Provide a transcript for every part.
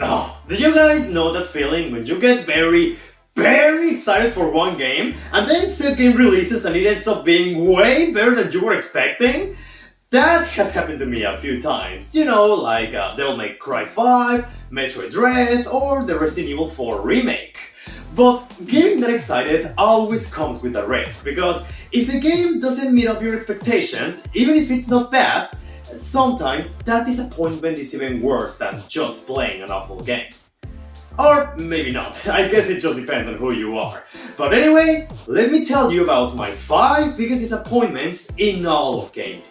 Oh, do you guys know that feeling when you get very excited for one game and then said game releases and it ends up being way better than you were expecting? That has happened to me a few times. You know, like Devil May Cry 5, Metroid Dread, or the Resident Evil 4 remake. But getting that excited always comes with a risk, because if the game doesn't meet up your expectations, even if it's not bad, sometimes that disappointment is even worse than just playing an awful game. Or maybe not, I guess it just depends on who you are. But anyway, let me tell you about my 5 biggest disappointments in all of gaming.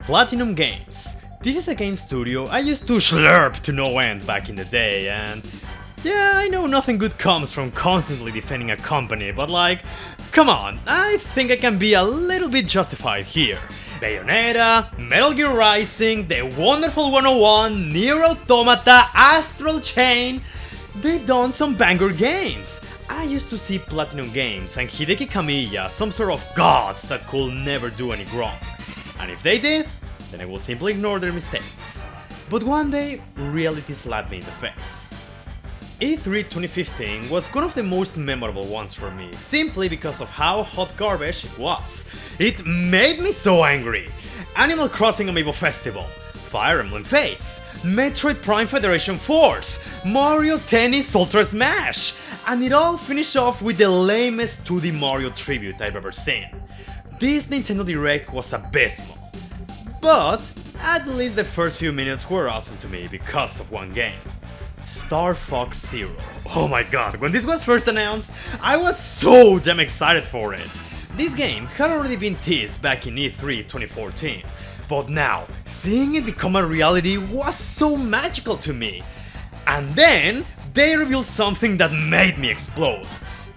Platinum Games. This is a game studio I used to slurp to no end back in the day, and yeah, I know nothing good comes from constantly defending a company, but like, come on, I think I can be a little bit justified here. Bayonetta, Metal Gear Rising, The Wonderful 101, Nier Automata, Astral Chain, they've done some banger games. I used to see Platinum Games and Hideki Kamiya some sort of gods that could never do any wrong. And if they did, then I will simply ignore their mistakes. But one day, reality slapped me in the face. E3 2015 was one of the most memorable ones for me, simply because of how hot garbage it was. It made me so angry! Animal Crossing Amiibo Festival, Fire Emblem Fates, Metroid Prime Federation Force, Mario Tennis Ultra Smash, and it all finished off with the lamest 2D Mario tribute I've ever seen. This Nintendo Direct was abysmal. But at least the first few minutes were awesome to me because of one game. Star Fox Zero. Oh my god, when this was first announced, I was so damn excited for it. This game had already been teased back in E3 2014, but now, seeing it become a reality was so magical to me. And then, they revealed something that made me explode.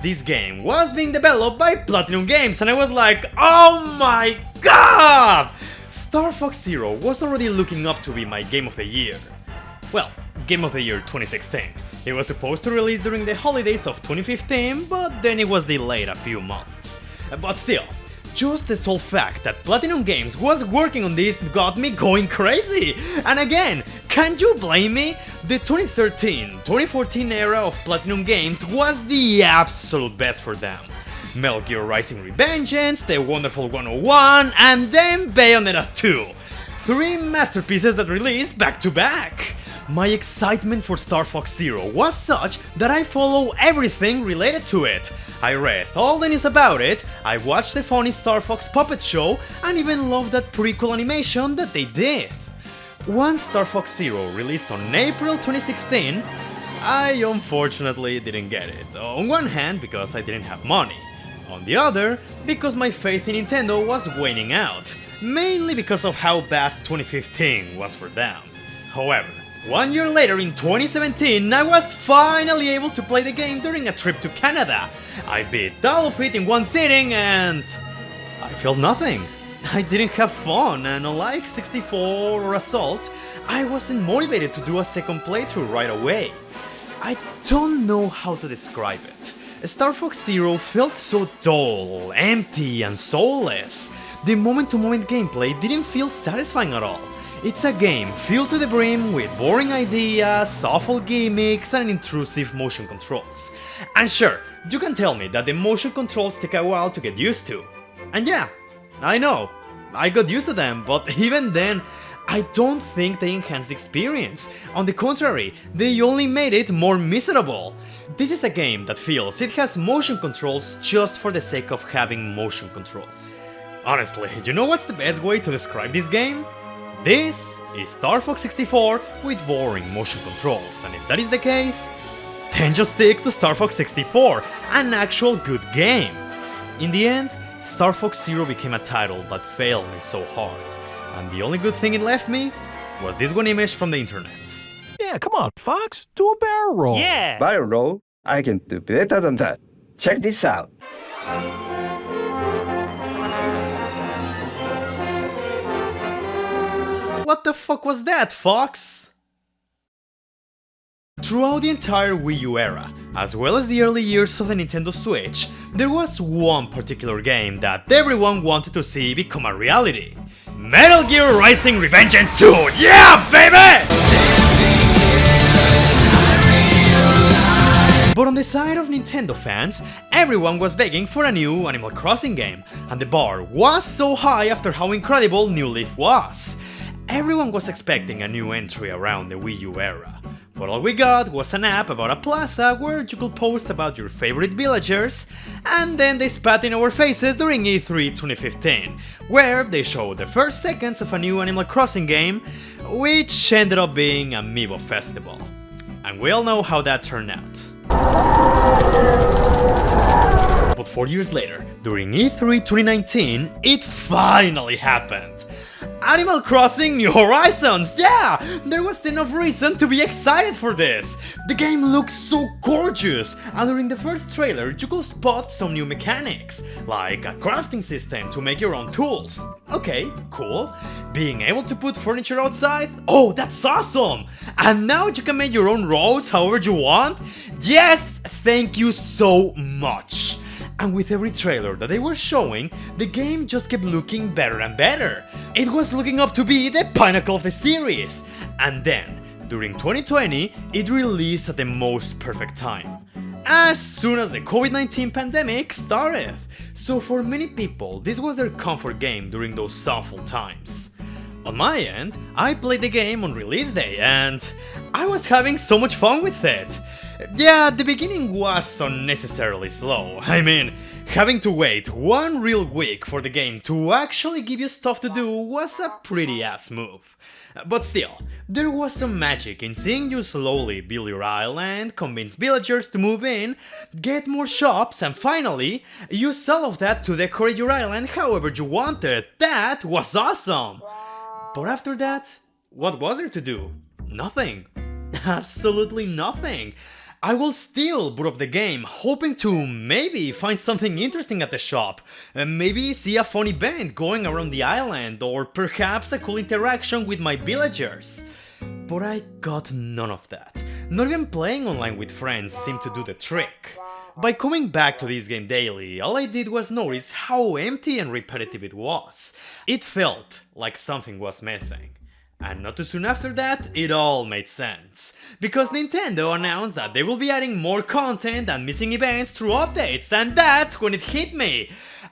This game was being developed by Platinum Games and I was like, oh my god! Star Fox Zero was already looking up to be my Game of the Year. Well, Game of the Year 2016. It was supposed to release during the holidays of 2015, but then it was delayed a few months. But still, just the sole fact that Platinum Games was working on this got me going crazy! And again, can you blame me? The 2013-2014 era of Platinum Games was the absolute best for them. Metal Gear Rising Revengeance, The Wonderful 101, and then Bayonetta 2. 3 masterpieces that released back to back. My excitement for Star Fox Zero was such that I follow everything related to it. I read all the news about it, I watched the funny Star Fox puppet show, and even loved that prequel animation that they did. Once Star Fox Zero released on April 2016, I unfortunately didn't get it. On one hand, because I didn't have money. On the other, because my faith in Nintendo was waning out, mainly because of how bad 2015 was for them. However, 1 year later in 2017, I was finally able to play the game during a trip to Canada. I beat all of it in one sitting and I felt nothing. I didn't have fun, and unlike 64 or Assault, I wasn't motivated to do a second playthrough right away. I don't know how to describe it. Star Fox Zero felt so dull, empty, and soulless. The moment-to-moment gameplay didn't feel satisfying at all. It's a game filled to the brim with boring ideas, awful gimmicks, and intrusive motion controls. And sure, you can tell me that the motion controls take a while to get used to. And yeah, I know, I got used to them, but even then, I don't think they enhanced the experience. On the contrary, they only made it more miserable. This is a game that feels it has motion controls just for the sake of having motion controls. Honestly, you know what's the best way to describe this game? This is Star Fox 64 with boring motion controls, and if that is the case, then just stick to Star Fox 64, an actual good game. In the end, Star Fox Zero became a title that failed me so hard, and the only good thing it left me was this one image from the internet. Yeah, come on, Fox, do a barrel roll. Yeah! Barrel roll? I can do better than that. Check this out. What the fuck was that, Fox? Throughout the entire Wii U era, as well as the early years of the Nintendo Switch, there was one particular game that everyone wanted to see become a reality. Metal Gear Rising: Revengeance 2! Yeah, baby! But on the side of Nintendo fans, everyone was begging for a new Animal Crossing game, and the bar was so high after how incredible New Leaf was. Everyone was expecting a new entry around the Wii U era, but all we got was an app about a plaza where you could post about your favorite villagers, and then they spat in our faces during E3 2015, where they showed the first seconds of a new Animal Crossing game, which ended up being Amiibo Festival. And we all know how that turned out. But 4 years later, during E3 2019, it finally happened! Animal Crossing New Horizons! Yeah! There was enough reason to be excited for this! The game looks so gorgeous, and during the first trailer you could spot some new mechanics, like a crafting system to make your own tools. Okay, cool. Being able to put furniture outside? Oh, that's awesome! And now you can make your own roads however you want? Yes! Thank you so much! And with every trailer that they were showing, the game just kept looking better and better. It was looking up to be the pinnacle of the series. And then, during 2020, it released at the most perfect time, as soon as the COVID-19 pandemic started. So for many people, this was their comfort game during those awful times. On my end, I played the game on release day and I was having so much fun with it. Yeah, the beginning was unnecessarily slow. I mean, having to wait one real week for the game to actually give you stuff to do was a pretty ass move. But still, there was some magic in seeing you slowly build your island, convince villagers to move in, get more shops, and finally, use all of that to decorate your island however you wanted. That was awesome! But after that, what was there to do? Nothing. Absolutely nothing. I will still boot up the game, hoping to maybe find something interesting at the shop, maybe see a fun event going around the island, or perhaps a cool interaction with my villagers. But I got none of that. Not even playing online with friends seemed to do the trick. By coming back to this game daily, all I did was notice how empty and repetitive it was. It felt like something was missing. And not too soon after that, it all made sense. Because Nintendo announced that they will be adding more content and missing events through updates, and that's when it hit me.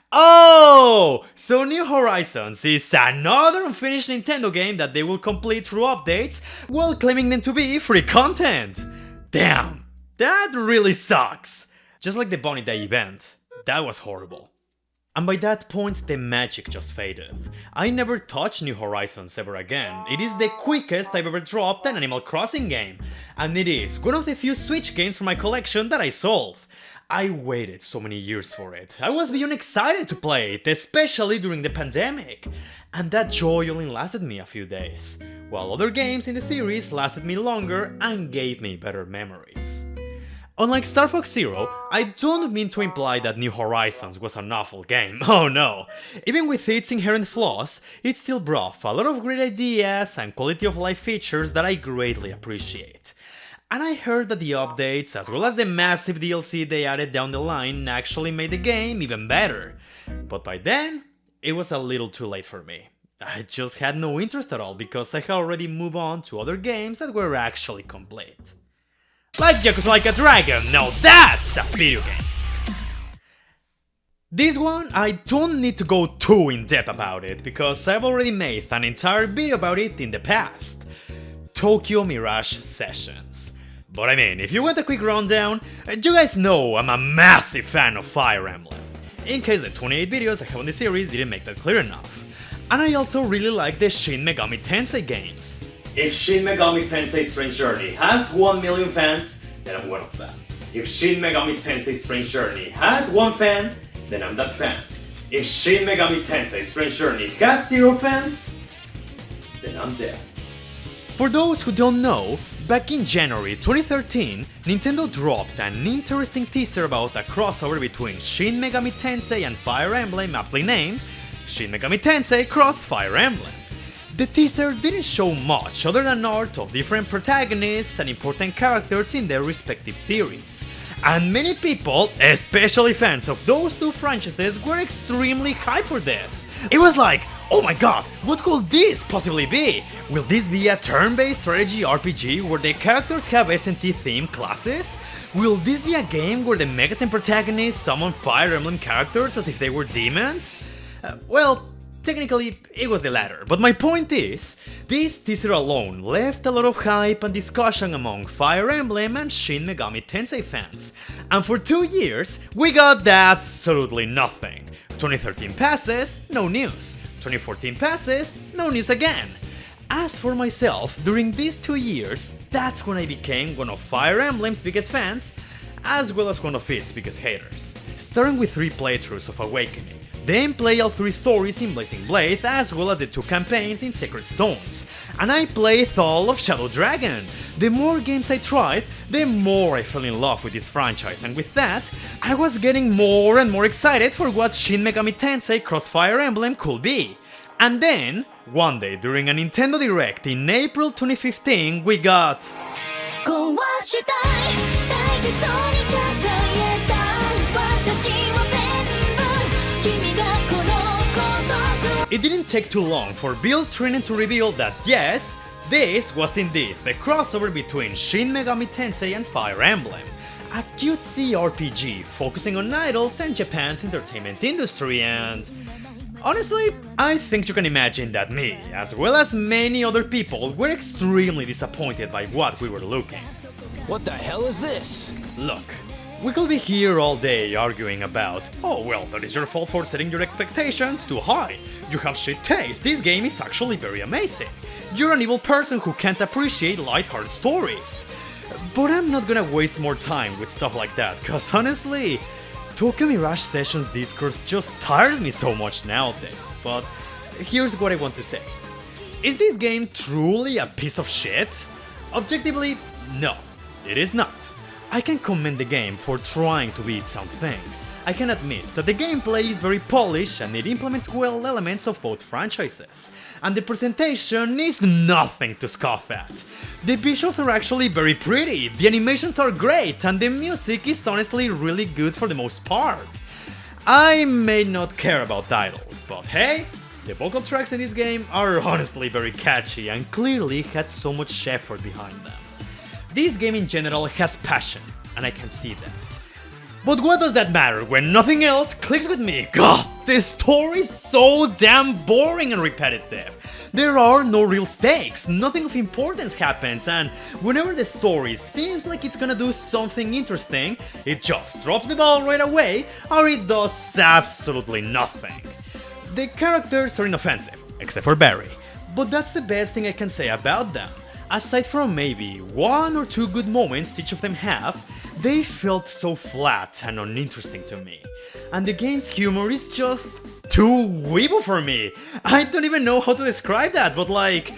Oh! So New Horizons is another unfinished Nintendo game that they will complete through updates while claiming them to be free content. Damn, that really sucks. Just like the Bunny Day event. That was horrible. And by that point, the magic just faded. I never touched New Horizons ever again. It is the quickest I've ever dropped an Animal Crossing game. And it is one of the few Switch games from my collection that I sold. I waited so many years for it. I was beyond excited to play it, especially during the pandemic. And that joy only lasted me a few days, while other games in the series lasted me longer and gave me better memories. Unlike Star Fox Zero, I don't mean to imply that New Horizons was an awful game, oh no! Even with its inherent flaws, it still brought a lot of great ideas and quality of life features that I greatly appreciate. And I heard that the updates, as well as the massive DLC they added down the line, actually made the game even better. But by then, it was a little too late for me. I just had no interest at all because I had already moved on to other games that were actually complete. Like Yakuza Like a Dragon, now that's a video game! This one, I don't need to go too in depth about it, because I've already made an entire video about it in the past. Tokyo Mirage Sessions. But I mean, if you want a quick rundown, you guys know I'm a massive fan of Fire Emblem. In case the 28 videos I have on the series didn't make that clear enough. And I also really like the Shin Megami Tensei games. If Shin Megami Tensei Strange Journey has 1 million fans, then I'm one of them. If Shin Megami Tensei Strange Journey has 1 fan, then I'm that fan. If Shin Megami Tensei Strange Journey has 0 fans, then I'm dead. For those who don't know, back in January 2013, Nintendo dropped an interesting teaser about a crossover between Shin Megami Tensei and Fire Emblem, aptly named Shin Megami Tensei Cross Fire Emblem. The teaser didn't show much other than art of different protagonists and important characters in their respective series. And many people, especially fans of those two franchises, were extremely hyped for this. It was like, Oh my god, what could this possibly be? Will this be a turn-based strategy RPG where the characters have S&T themed classes? Will this be a game where the Megaten protagonists summon Fire Emblem characters as if they were demons? Well, technically it was the latter, but my point is, this teaser alone left a lot of hype and discussion among Fire Emblem and Shin Megami Tensei fans, and for 2 years we got absolutely nothing. 2013 passes, no news. 2014 passes, no news again. As for myself, during these 2 years, that's when I became one of Fire Emblem's biggest fans, as well as one of its biggest haters. Starting with 3 playthroughs of Awakening, then play all 3 stories in Blazing Blade, as well as the 2 campaigns in Sacred Stones. And I played all of Shadow Dragon. The more games I tried, the more I fell in love with this franchise, and with that, I was getting more and more excited for what Shin Megami Tensei Cross Fire Emblem could be. And then, one day during a Nintendo Direct in April 2015, we got... It didn't take too long for Bill Trinen to reveal that yes, this was indeed the crossover between Shin Megami Tensei and Fire Emblem, a cutesy RPG focusing on idols and Japan's entertainment industry, and honestly, I think you can imagine that me, as well as many other people, were extremely disappointed by what we were looking. What the hell is this? Look, we could be here all day arguing about, oh well, that is your fault for setting your expectations too high. You have shit taste, this game is actually very amazing. You're an evil person who can't appreciate lighthearted stories. But I'm not gonna waste more time with stuff like that, cause honestly, Tokyo Mirage Sessions discourse just tires me so much nowadays. But here's what I want to say. Is this game truly a piece of shit? Objectively, no, it is not. I can commend the game for trying to be its own thing. I can admit that the gameplay is very polished and it implements well elements of both franchises, and the presentation is nothing to scoff at. The visuals are actually very pretty, the animations are great, and the music is honestly really good for the most part. I may not care about idols, but hey, the vocal tracks in this game are honestly very catchy and clearly had so much effort behind them. This game in general has passion, and I can see that. But what does that matter when nothing else clicks with me? God, this story is so damn boring and repetitive. There are no real stakes, nothing of importance happens, and whenever the story seems like it's gonna do something interesting, it just drops the ball right away, or it does absolutely nothing. The characters are inoffensive, except for Barry, but that's the best thing I can say about them. Aside from maybe 1 or 2 good moments each of them have, they felt so flat and uninteresting to me. And the game's humor is just too weeble for me. I don't even know how to describe that, but like,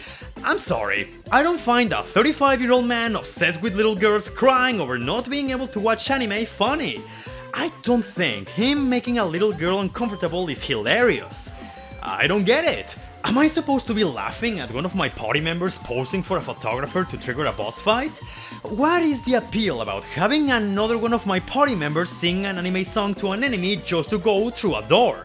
I'm sorry, I don't find a 35-year-old man obsessed with little girls crying over not being able to watch anime funny. I don't think him making a little girl uncomfortable is hilarious. I don't get it. Am I supposed to be laughing at one of my party members posing for a photographer to trigger a boss fight? What is the appeal about having another one of my party members sing an anime song to an enemy just to go through a door?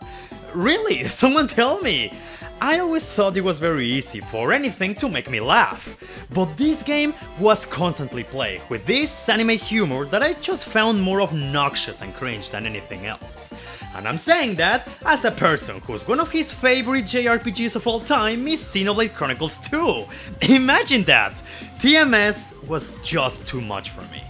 Really? Someone tell me! I always thought it was very easy for anything to make me laugh, but this game was constantly plagued with this anime humor that I just found more obnoxious and cringe than anything else. And I'm saying that as a person whose one of his favorite JRPGs of all time is Xenoblade Chronicles 2. Imagine that! TMS was just too much for me.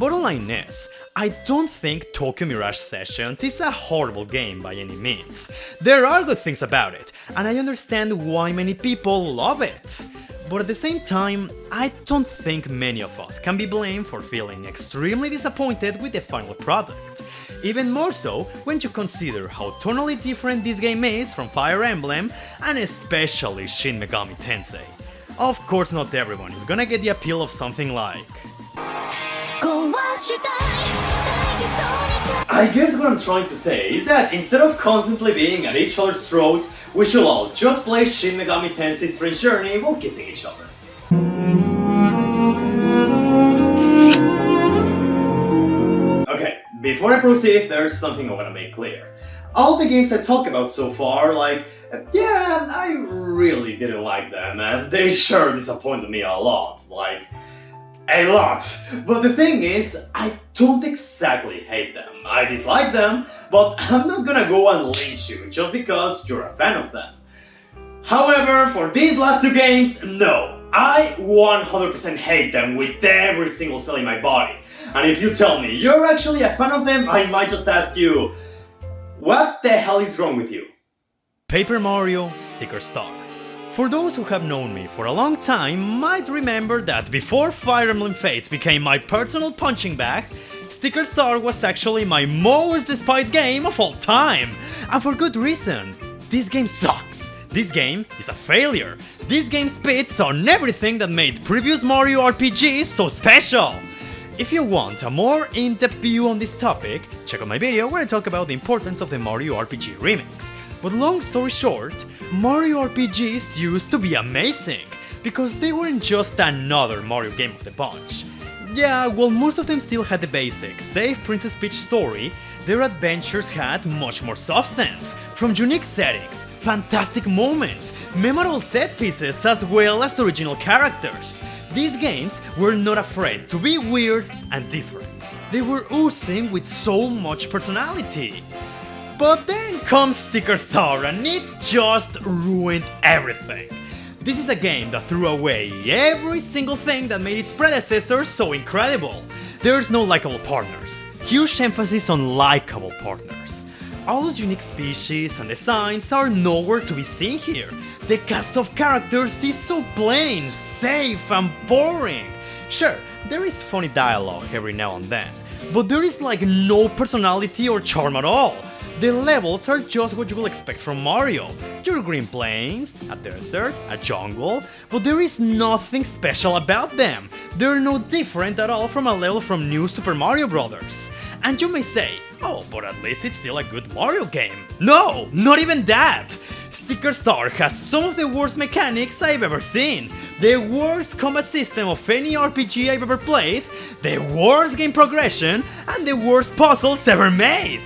Bottom line is, I don't think Tokyo Mirage Sessions is a horrible game by any means. There are good things about it, and I understand why many people love it. But at the same time, I don't think many of us can be blamed for feeling extremely disappointed with the final product. Even more so when you consider how tonally different this game is from Fire Emblem, and especially Shin Megami Tensei. Of course, not everyone is gonna get the appeal of something like... I guess what I'm trying to say is that instead of constantly being at each other's throats, we should all just play Shin Megami Tensei Strange Journey while kissing each other. Okay, before I proceed, there's something I want to make clear. all the games I talk about so far, yeah, I really didn't like them, and they sure disappointed me a lot, a lot. But the thing is, I don't exactly hate them. I dislike them, but I'm not gonna go and lynch you just because you're a fan of them. However, for these last two games, no. I 100% hate them with every single cell in my body. And if you tell me you're actually a fan of them, I might just ask you, what the hell is wrong with you? Paper Mario Sticker Star. For those who have known me for a long time might remember that before Fire Emblem Fates became my personal punching bag, Sticker Star was actually my most despised game of all time. And for good reason. This game sucks. This game is a failure. This game spits on everything that made previous Mario RPGs so special. If you want a more in-depth view on this topic, check out my video where I talk about the importance of the Mario RPG remakes. But long story short, Mario RPGs used to be amazing, because they weren't just another Mario game of the bunch. Yeah, while most of them still had the basic, save Princess Peach story, their adventures had much more substance, from unique settings, fantastic moments, memorable set pieces, as well as original characters. These games were not afraid to be weird and different. They were oozing with so much personality. But then comes Sticker Star and it just ruined everything. This is a game that threw away every single thing that made its predecessor so incredible. There's no likable partners, huge emphasis on likable partners. All those unique species and designs are nowhere to be seen here. The cast of characters is so plain, safe and boring. Sure, there is funny dialogue every now and then, but there is no personality or charm at all. The levels are just what you will expect from Mario. Your green plains, a desert, a jungle, but there is nothing special about them. They're no different at all from a level from New Super Mario Bros. And you may say, oh, but at least it's still a good Mario game. No, not even that! Sticker Star has some of the worst mechanics I've ever seen, the worst combat system of any RPG I've ever played, the worst game progression, and the worst puzzles ever made.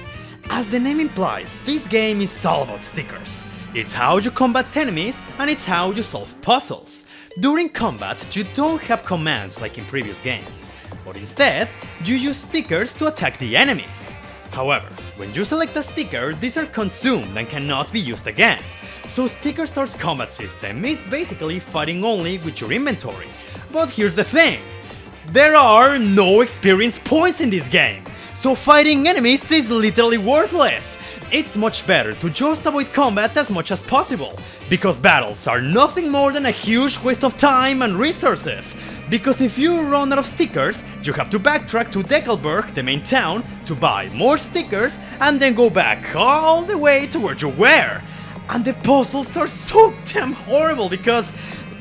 As the name implies, this game is all about stickers. It's how you combat enemies and it's how you solve puzzles. During combat, you don't have commands like in previous games, but instead, you use stickers to attack the enemies. However, when you select a sticker, these are consumed and cannot be used again. So Sticker Star's combat system is basically fighting only with your inventory. But here's the thing, there are no experience points in this game. So fighting enemies is literally worthless. It's much better to just avoid combat as much as possible, because battles are nothing more than a huge waste of time and resources. Because if you run out of stickers, you have to backtrack to Deckelberg, the main town, to buy more stickers and then go back all the way to where you were. And the puzzles are so damn horrible because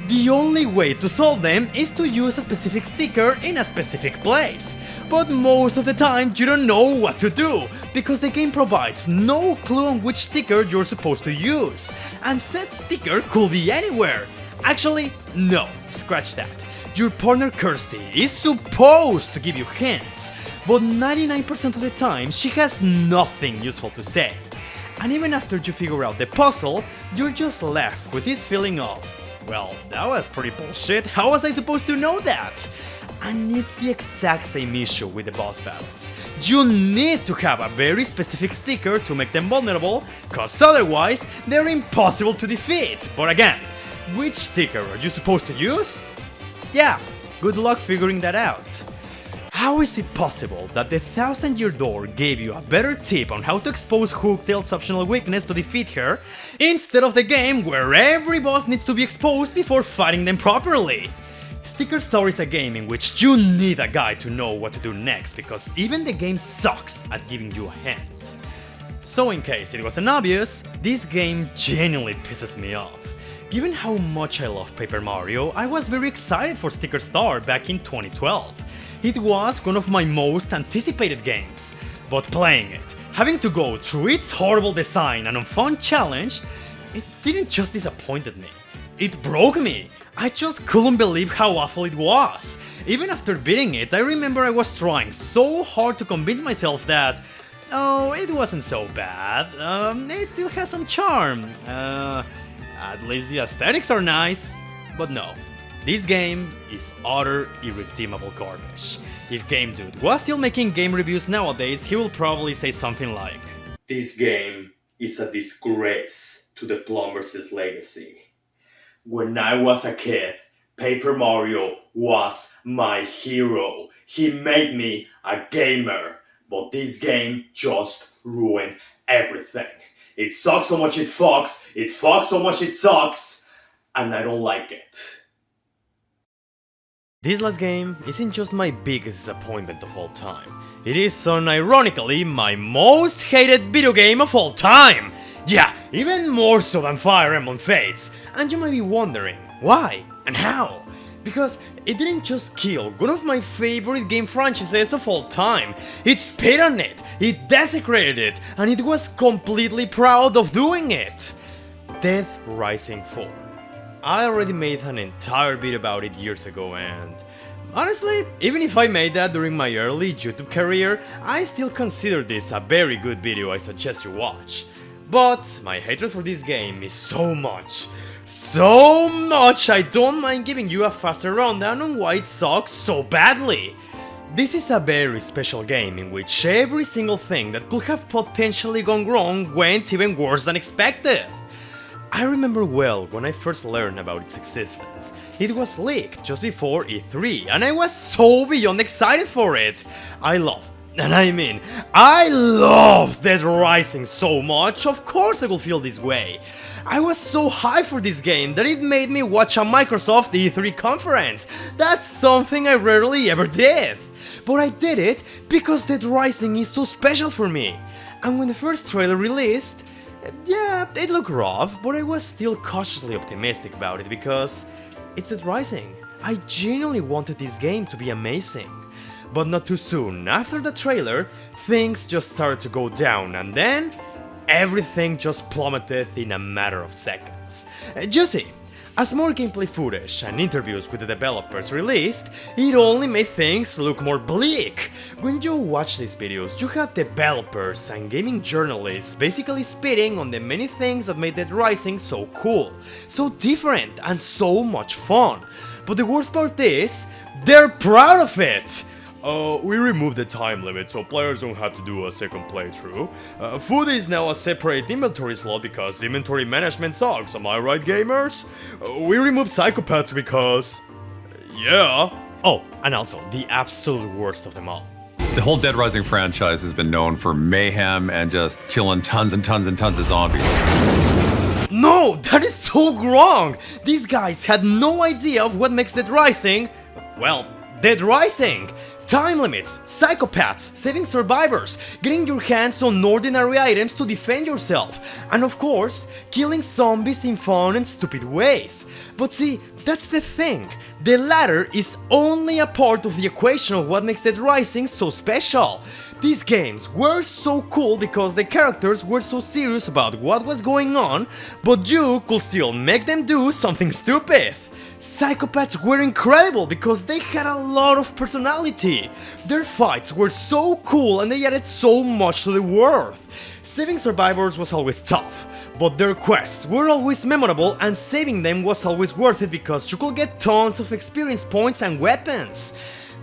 the only way to solve them is to use a specific sticker in a specific place. But most of the time you don't know what to do, because the game provides no clue on which sticker you're supposed to use. And said sticker could be anywhere. Actually, no, scratch that. Your partner Kirsty is supposed to give you hints, but 99% of the time she has nothing useful to say. And even after you figure out the puzzle, you're just left with this feeling of, well, that was pretty bullshit, how was I supposed to know that? And it's the exact same issue with the boss battles. You need to have a very specific sticker to make them vulnerable, cause otherwise they're impossible to defeat. But again, which sticker are you supposed to use? Yeah, good luck figuring that out. How is it possible that the 1000-year door gave you a better tip on how to expose Hooktail's optional weakness to defeat her, instead of the game where every boss needs to be exposed before fighting them properly? Sticker Star is a game in which you need a guide to know what to do next, because even the game sucks at giving you a hint. So in case it wasn't obvious, this game genuinely pisses me off. Given how much I love Paper Mario, I was very excited for Sticker Star back in 2012. It was one of my most anticipated games, but playing it, having to go through its horrible design and unfun challenge, it didn't just disappointed me, it broke me. I just couldn't believe how awful it was. Even after beating it, I remember I was trying so hard to convince myself that oh, it wasn't so bad. It still has some charm. At least the aesthetics are nice. But no, this game is utter irredeemable garbage. If Game Dude was still making game reviews nowadays, he will probably say something like, "This game is a disgrace to the Plumbers' legacy. When I was a kid, Paper Mario was my hero. He made me a gamer. But this game just ruined everything. It sucks so much it fucks so much it sucks, and I don't like it." This last game isn't just my biggest disappointment of all time. It is, unironically, my most hated video game of all time! Yeah, even more so than Fire Emblem Fates. And you might be wondering, why and how? Because it didn't just kill one of my favorite game franchises of all time. It spit on it, it desecrated it, and it was completely proud of doing it. Dead Rising 4. I already made an entire video about it years ago, and honestly, even if I made that during my early YouTube career, I still consider this a very good video I suggest you watch. But my hatred for this game is so much I don't mind giving you a faster rundown on why it sucks so badly. This is a very special game in which every single thing that could have potentially gone wrong went even worse than expected. I remember well when I first learned about its existence. It was leaked just before E3 and I was so beyond excited for it. I love Dead Rising so much, of course I will feel this way. I was so hyped for this game that it made me watch a Microsoft E3 conference. That's something I rarely ever did. But I did it because Dead Rising is so special for me. And when the first trailer released, yeah, it looked rough, but I was still cautiously optimistic about it because it's Dead Rising. I genuinely wanted this game to be amazing. But not too soon, after the trailer, things just started to go down and then everything just plummeted in a matter of seconds. You see, as more gameplay footage and interviews with the developers released, it only made things look more bleak. When you watch these videos, you had developers and gaming journalists basically spitting on the many things that made Dead Rising so cool, so different, and so much fun. But the worst part is, they're proud of it! We removed the time limit so players don't have to do a second playthrough. Food is now a separate inventory slot because inventory management sucks, am I right, gamers? We removed psychopaths because... yeah. Oh, and also, the absolute worst of them all. The whole Dead Rising franchise has been known for mayhem and just killing tons and tons and tons of zombies. No, that is so wrong! These guys had no idea of what makes Dead Rising... well, Dead Rising! Time limits, psychopaths, saving survivors, getting your hands on ordinary items to defend yourself, and of course, killing zombies in fun and stupid ways. But see, that's the thing, the latter is only a part of the equation of what makes Dead Rising so special. These games were so cool because the characters were so serious about what was going on, but you could still make them do something stupid. Psychopaths were incredible because they had a lot of personality. Their fights were so cool and they added so much to the world. Saving survivors was always tough, but their quests were always memorable and saving them was always worth it because you could get tons of experience points and weapons.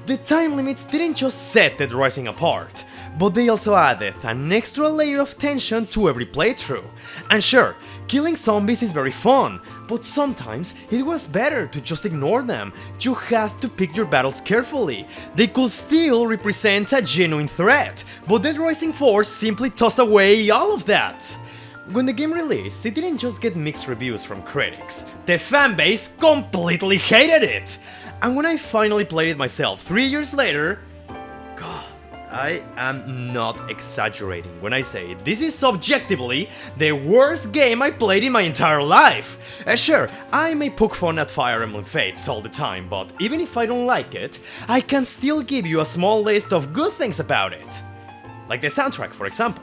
The time limits didn't just set Dead Rising apart, but they also added an extra layer of tension to every playthrough. And sure, killing zombies is very fun, but sometimes it was better to just ignore them. You had to pick your battles carefully. They could still represent a genuine threat, but Dead Rising 4 simply tossed away all of that. When the game released, it didn't just get mixed reviews from critics. The fanbase completely hated it! And when I finally played it myself 3 years later, God, I am not exaggerating when I say this is objectively the worst game I played in my entire life. Sure, I may poke fun at Fire Emblem Fates all the time, but even if I don't like it, I can still give you a small list of good things about it. Like the soundtrack, for example.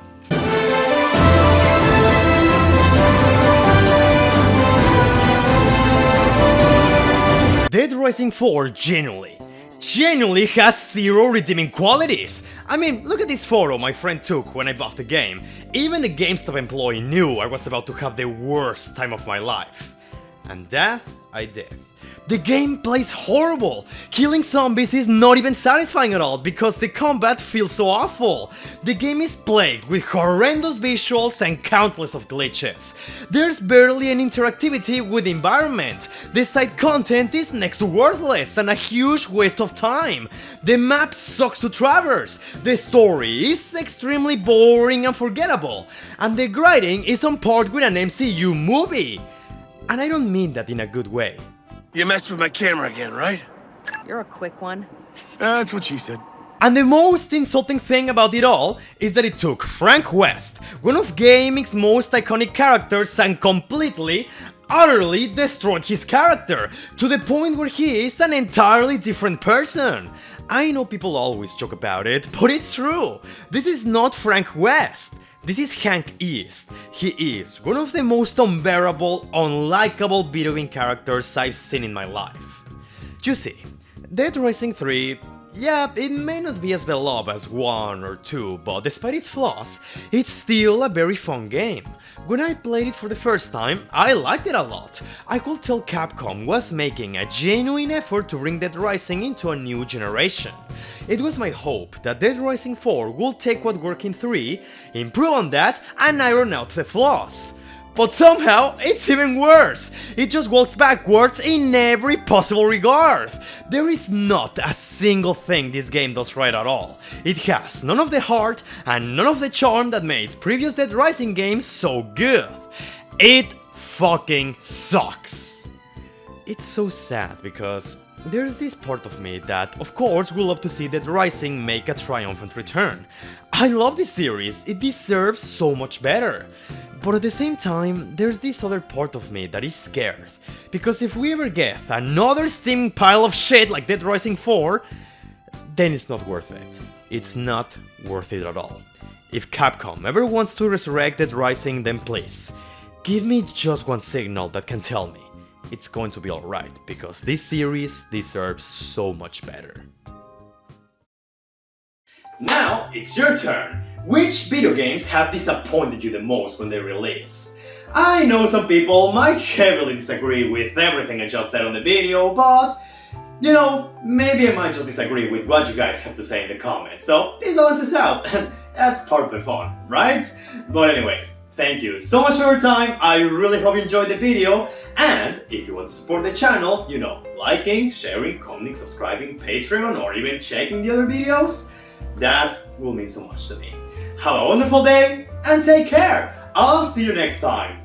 Dead Rising 4 genuinely genuinely has zero redeeming qualities. I mean, look at this photo my friend took when I bought the game. Even the GameStop employee knew I was about to have the worst time of my life. And that I did. The game plays horrible. Killing zombies is not even satisfying at all because the combat feels so awful. The game is plagued with horrendous visuals and countless of glitches. There's barely any interactivity with the environment. The side content is next to worthless and a huge waste of time. The map sucks to traverse. The story is extremely boring and forgettable. And the grinding is on par with an MCU movie. And I don't mean that in a good way. You messed with my camera again, right? You're a quick one. That's what she said. And the most insulting thing about it all is that it took Frank West, one of gaming's most iconic characters, and completely, utterly destroyed his character, to the point where he is an entirely different person. I know people always joke about it, but it's true. This is not Frank West. This is Hank East. He is one of the most unbearable, unlikable video game characters I've seen in my life. You see, Dead Rising 3, yeah, it may not be as beloved as 1 or 2, but despite its flaws, it's still a very fun game. When I played it for the first time, I liked it a lot. I could tell Capcom was making a genuine effort to bring Dead Rising into a new generation. It was my hope that Dead Rising 4 would take what worked in 3, improve on that, and iron out the flaws. But somehow, it's even worse! It just walks backwards in every possible regard! There is not a single thing this game does right at all. It has none of the heart and none of the charm that made previous Dead Rising games so good. It fucking sucks! It's so sad because there's this part of me that, of course, would love to see Dead Rising make a triumphant return. I love this series, it deserves so much better. But at the same time, there's this other part of me that is scared. Because if we ever get another steaming pile of shit like Dead Rising 4, then it's not worth it. It's not worth it at all. If Capcom ever wants to resurrect Dead Rising, then please, give me just one signal that can tell me it's going to be alright, because this series deserves so much better. Now it's your turn! Which video games have disappointed you the most when they release? I know some people might heavily disagree with everything I just said on the video, but you know, maybe I might just disagree with what you guys have to say in the comments, so it balances out, and that's part of the fun, right? But anyway, thank you so much for your time, I really hope you enjoyed the video, and if you want to support the channel, you know, liking, sharing, commenting, subscribing, Patreon, or even checking the other videos, that will mean so much to me. Have a wonderful day, and take care! I'll see you next time!